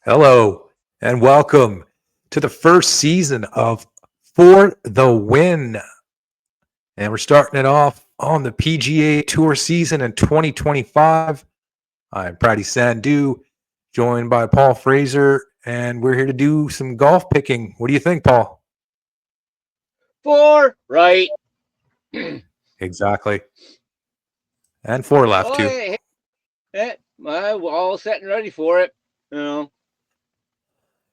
Hello and welcome to the first season of For the Win. And we're starting it off on the PGA Tour season in 2025. I'm Pratty Sandhu, joined by Paul Fraser, and we're here to do some golf picking. What do you think, Paul? Four, right. Exactly. And four left, Oh, too. we're all set and ready for it. You know,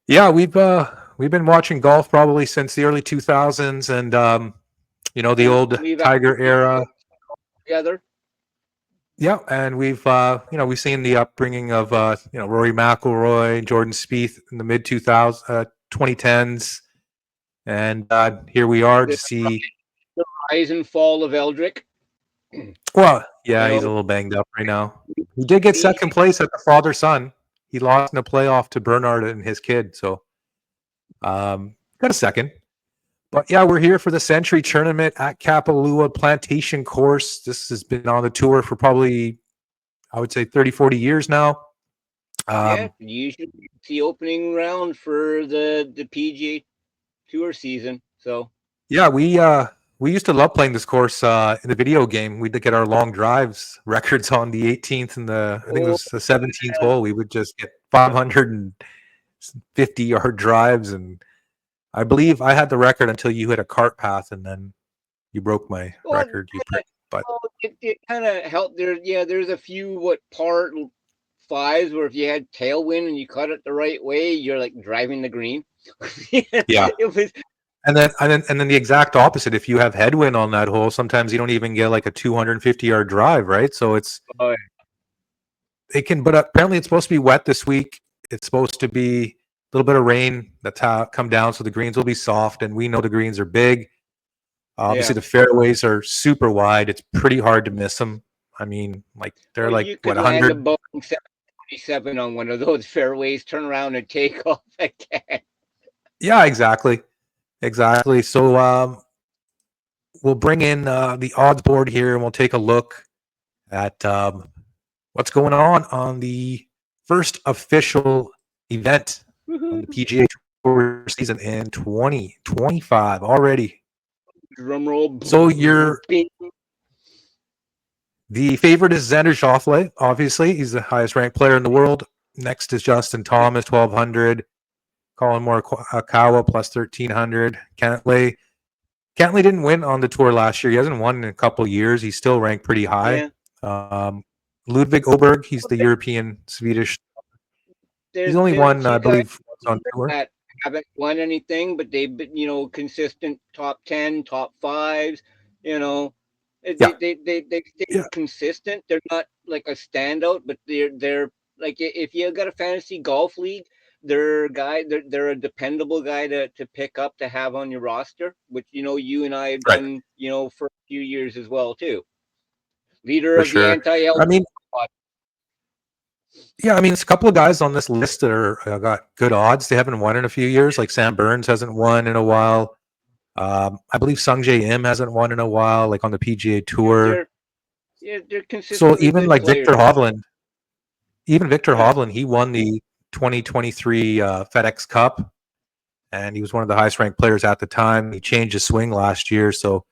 Yeah, we've been watching golf probably since the early 2000s and the yeah, old we've Tiger actually era. together. Yeah, and we've seen the upbringing of Rory McIlroy, Jordan Spieth in the mid 2010s, and here we are to The, see. the rise and fall of Eldrick. Well, You yeah, he's know, a little banged up right now. He did get he, second place at the father son. He lost in a playoff to Bernard and his kid, so got a second. But yeah, we're here for the Sentry tournament at Kapalua Plantation Course. This has been on the tour for probably, I would say, 30, 40 years now. yeah, Um, usually it's the opening round for the PGA Tour season. So Yeah, we used to love playing this course in the video game. We'd get our long drives records on the 18th and I think it oh was the 17th hole. We would just get 550-yard drives, and I believe I had the record until you hit a cart path, and then you broke my well, record. You prick. But it kind of helped. There's a few part fives where if you had tailwind and you cut it the right way, you're like driving the green. yeah, It was and then the exact opposite. If you have headwind on that hole, sometimes you don't even get like a 250-yard drive, right? So oh, it can, but apparently it's supposed to be wet this week. It's supposed to be a little bit of rain that's come down, so the greens will be soft, and we know the greens are big. Obviously, yeah. the fairways are super wide. It's pretty hard to miss them. I mean, like they're Well, like you what could land a 100. Boeing 727 on one of those fairways, turn around and take off again. Yeah, exactly. So we'll bring in the odds board here, and we'll take a look at what's going on the first official event on the PGA Tour season in 2025 already. Drum roll. So the favorite is Xander Schauffele. Obviously, he's the highest ranked player in the world. Next is Justin Thomas, 1,200. Colin Morikawa plus 1,300. Cantlay didn't win on the tour last year. He hasn't won in a couple of years. He's still ranked pretty high. Yeah. Ludwig Oberg, he's the European Swedish. He's only There's a one, I few guys believe, on tour. that haven't won anything, but they've been, consistent top 10, top fives, you know. Yeah, They stay yeah, consistent. They're not like a standout, but they're like if you got a fantasy golf league, they're a dependable guy to pick up to have on your roster, which you and I have right, done, for a few years as well too. Leader for of the sure. anti-L I mean, squad. yeah, I mean, it's a couple of guys on this list that are got good odds. They haven't won in a few years. Like Sam Burns hasn't won in a while. I believe Sung J M hasn't won in a while, like on the PGA Tour. They're they're So consistently even good like players. Victor Yeah. Hovland, he won the 2023 FedEx Cup, and he was one of the highest ranked players at the time. He changed his swing last year, so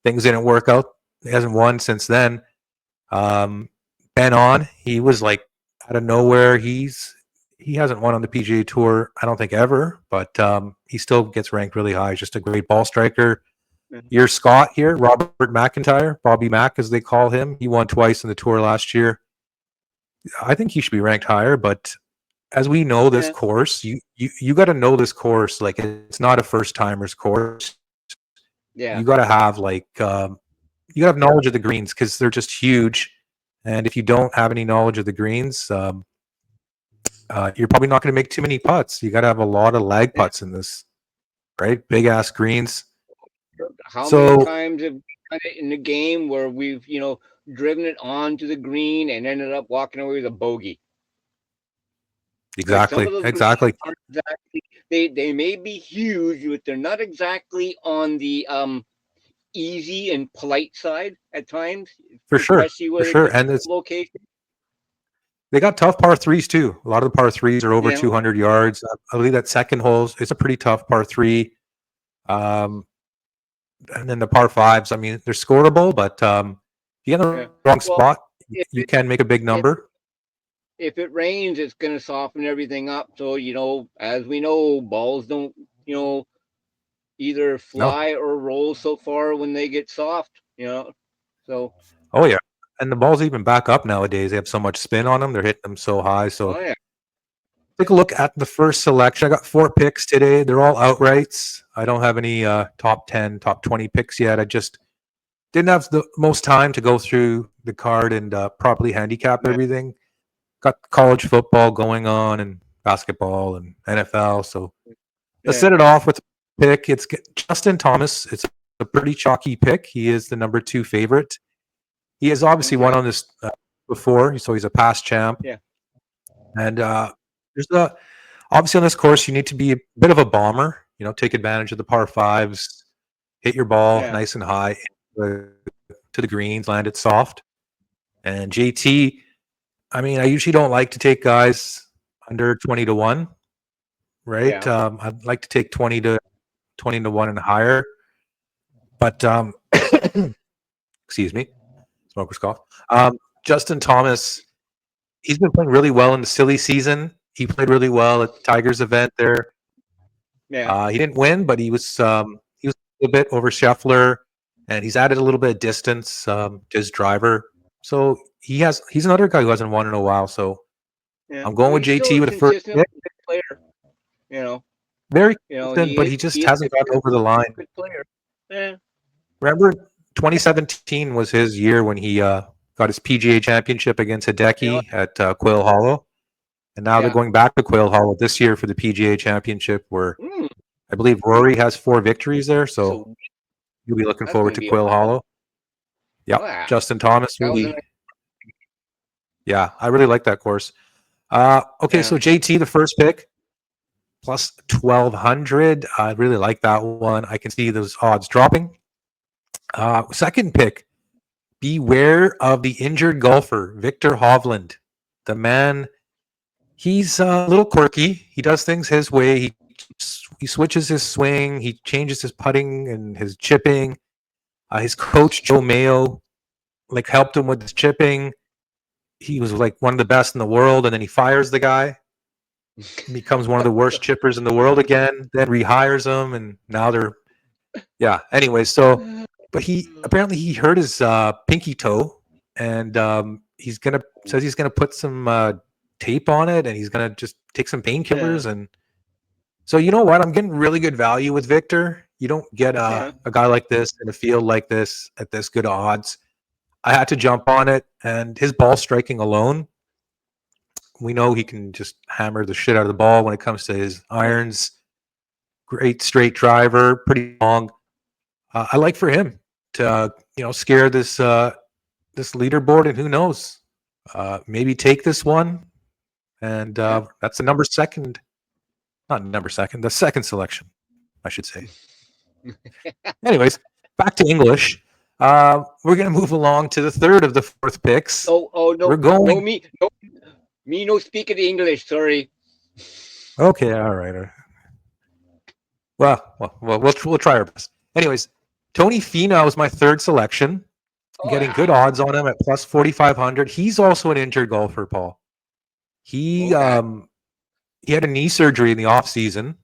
things didn't work out. He hasn't won since then. Ben On, he was like out of nowhere. He hasn't won on the PGA Tour, I don't think ever, but he still gets ranked really high. He's just a great ball striker. Your Scott here, Robert McIntyre, Bobby Mack as they call him. He won twice in the tour last year. I think he should be ranked higher, but as we know this Yeah. course, you got to know this course. Like it's not a first timers course. Yeah. You got to have you got to have knowledge of the greens because they're just huge. And if you don't have any knowledge of the greens, you're probably not going to make too many putts. You got to have a lot of lag Yeah. putts in this, right? Big ass greens. How many So times have we done it in the game where we've, driven it onto the green and ended up walking away with a bogey? Like some of exactly, those greens exactly, aren't exactly they may be huge, but they're not exactly on the easy and polite side at times, for especially sure, with a for sure. different And it's location. They got tough par threes too. A lot of the par threes are over Yeah. 200 yards. I believe that second hole is a pretty tough par three. Um, and then the par fives, I mean, they're scoreable, but if you get in Yeah. the wrong Well, spot, if you it can make a big if number. if it rains, it's going to soften everything up. So as we know, balls don't either No. fly or roll so far when they get soft. So Oh yeah. And the balls even back up nowadays. They have so much spin on them. They're hitting them so high. So oh yeah, take a look at the first selection. I got 4 picks today. They're all outrights. I don't have any top 10, top 20 picks yet. I just didn't have the most time to go through the card and properly handicap yeah, everything. Got college football going on and basketball and NFL. So let's yeah, set it off with a pick. It's Justin Thomas. It's a pretty chalky pick. He is the number 2 favorite. He has obviously won okay, on this before, so he's a past champ. yeah, And there's a obviously on this course you need to be a bit of a bomber. Take advantage of the par fives, hit your ball yeah, nice and high to the greens, land it soft. And JT, I mean, I usually don't like to take guys under 20 to 1, right? yeah, I'd like to take 20 to 1 and higher, but excuse me, smoker's cough. Justin Thomas, he's been playing really well in the silly season. He played really well at the Tigers event there. yeah, He didn't win, but he was a little bit over Scheffler, and he's added a little bit of distance to his driver. So he's another guy who hasn't won in a while. So yeah. I'm going Well, with he's still JT a with the first consistent pick. good player. You know, Very consistent, he but is he just he is hasn't gotten over the line. a good player. Yeah, Remember, 2017 was his year when he got his PGA Championship against you know, Hideki at Quail Hollow, and now they're yeah. going back to Quail Hollow this year for the PGA Championship, where Mm, I believe Rory has 4 victories there. So so you'll be looking that's going forward to to be a Quail battle. Hollow. Yeah, Wow, Justin Thomas that was a really. Yeah, I really like that course. Okay, yeah, so JT, the first pick, plus 1,200. I really like that one. I can see those odds dropping. Second pick, beware of the injured golfer, Victor Hovland. The man, he's a little quirky. He does things his way. He switches his swing. He changes his putting and his chipping. His coach, Joe Mayo, helped him with his chipping. He was one of the best in the world, and then he fires the guy, becomes one of the worst chippers in the world again, then rehires him, and now they're Anyway, so but he hurt his pinky toe, and says he's gonna put some tape on it, and he's gonna just take some yeah, painkillers, and so you know what? I'm getting really good value with Victor. You don't get yeah, a guy like this in a field like this at this good odds. I had to jump on it, and his ball striking alone, we know he can just hammer the shit out of the ball when it comes to his yeah. irons. Great straight driver, pretty long. I like for him to scare this leaderboard, and who knows, maybe take this one. And Yeah. that's the number second, not number second, the second selection, I should say. Anyways, back to English. We're gonna move along to the third of the fourth picks. Oh no, We're no going. me, no me, no speak of English. Sorry. Okay, all right. We'll try our best. Anyways, Tony Finau is my third selection. Oh Getting good yeah. odds on him at plus 4,500. He's also an injured golfer, Paul. He Okay. um he had a knee surgery in the off season,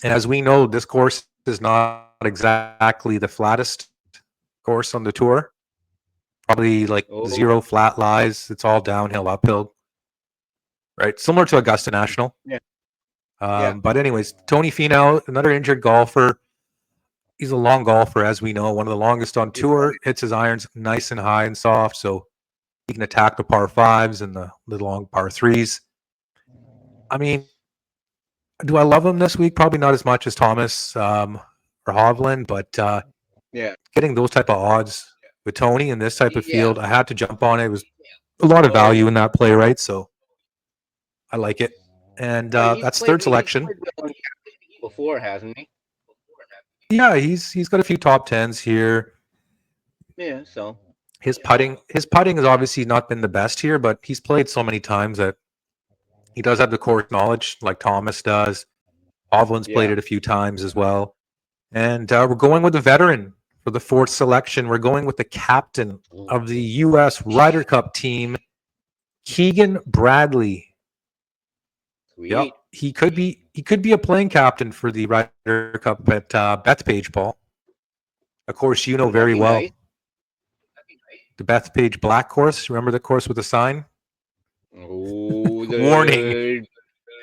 and as we know, this course is not exactly the flattest course on the tour. Probably like Oh zero flat lies. It's all downhill, uphill, right? Similar to Augusta National. yeah, yeah. But anyways, Tony Finau, another injured golfer. He's a long golfer, as we know, one of the longest on It's tour. Hits his irons nice and high and soft, so he can attack the par fives and the long par threes. I mean, do I love him this week? Probably not as much as Thomas or Hovland, but yeah, getting those type of odds with Tony in this type of yeah. field, I had to jump on it. It was a lot of Oh yeah. value in that play, right? So I like it. And Well, that's third he's selection. played well before, hasn't he? Yeah, he's got a few top tens here. Yeah. So His putting has obviously not been the best here, but he's played so many times that he does have the course knowledge, like Thomas does. Hovland's played Yeah. it a few times as well. And we're going with the veteran for the fourth selection. We're going with the captain of the U.S. Ryder Cup team, Keegan Bradley. Sweet. Yep, he could be a playing captain for the Ryder Cup at Bethpage, Paul. Of course, you know Wouldn't that very be well nice? the Bethpage Black course. Remember the course with the sign? Oh, Warning.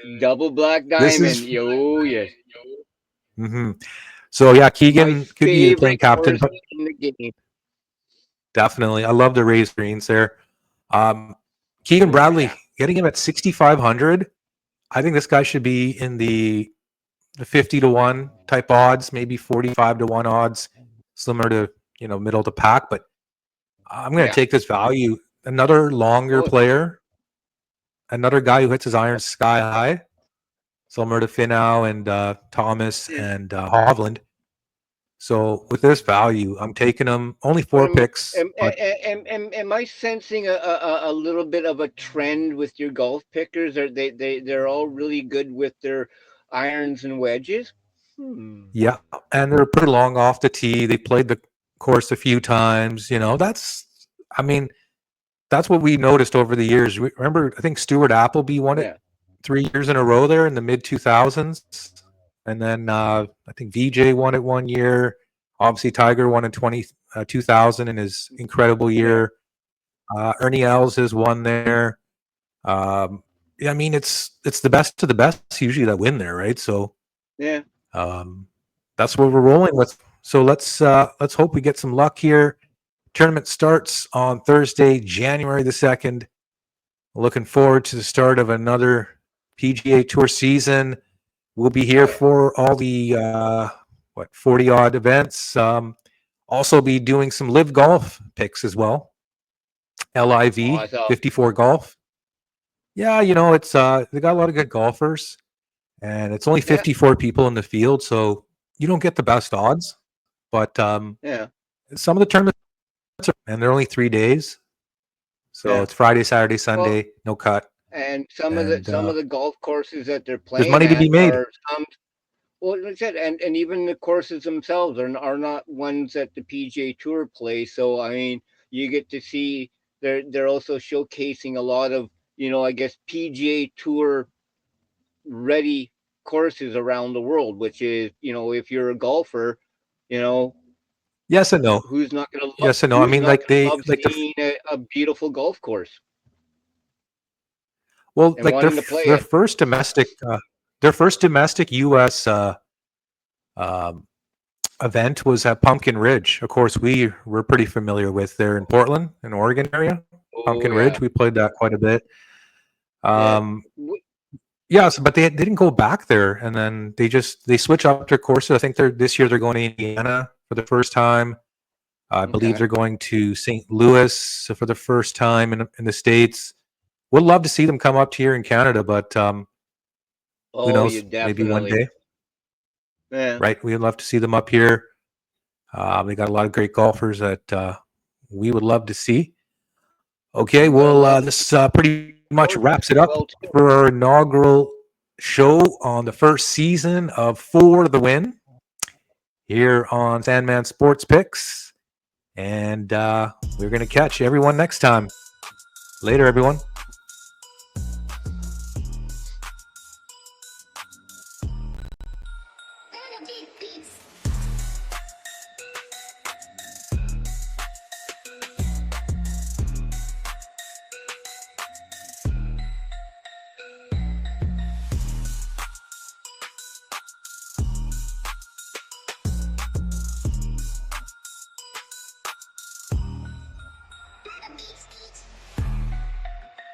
the double black This diamond. is. Yo, yes. So yeah, My Keegan could be the playing favorite captain, course but in the game. definitely, I love the raised greens there. Keegan Bradley Yeah. getting him at 6,500. I think this guy should be in the 50-1 type odds, maybe 45-1 odds, similar to middle to pack. But I'm going to Yeah. take this value. Another longer Oh, player, another guy who hits his irons sky high, similar to Finau and Thomas and Hovland. So with this value, I'm taking them only but 4 picks, but am I sensing a little bit of a trend with your golf pickers? Are they're all really good with their irons and wedges? yeah, and they're pretty long off the tee. They played the course a few times. I mean, that's what we noticed over the years. Remember, I think Stuart Appleby won it Yeah. 3 years in a row there in the mid 2000s, and then I think VJ won it 1 year. Obviously, Tiger won in 2000 in his incredible year. Ernie Els has won there. Yeah, I mean, it's the best of the best usually that win there, right? So Yeah. that's what we're rolling with. So let's hope we get some luck here. Tournament starts on Thursday, January the 2nd. Looking forward to the start of another PGA Tour season. We'll be here for all the 40 odd events. Also be doing some live golf picks as well. LIV Awesome. 54 golf. Yeah, it's they got a lot of good golfers, and it's only 54 people in the field, so you don't get the best odds. But Yeah. some of the tournaments and they're only 3 days. So it's Friday, Saturday, Sunday, no cut. And some of And the golf courses that they're there's playing money to be at made. are some. Well, like I said, and even the courses themselves are not ones that the PGA Tour plays. So I mean, you get to see they're also showcasing a lot of I guess PGA Tour ready courses around the world, which is if you're a golfer, you know Yes and no. who's not going to love Yes and no. I mean, like seeing a beautiful golf course well, and like wanting to play their it. first domestic U.S. Um, event was at Pumpkin Ridge. Of course, we're pretty familiar with there in Portland, in Oregon area. Pumpkin Oh Ridge, yeah, we played that quite a bit. yeah. Yes, but they didn't go back there, and then they switch up their courses. I think this year they're going to Indiana for the first time. I believe Okay. they're going to St. Louis for the first time in the States. Would love to see them come up here in Canada, but who Oh, you knows? Maybe one definitely. day, Yeah. right? We'd love to see them up here. They got a lot of great golfers that we would love to see. Okay, Got a lot well, of this pretty much courses wraps it as up well too. for our inaugural show on the first season of For the Win here on Sandman Sports Picks. And we're going to catch everyone next time. Later, everyone. Peace.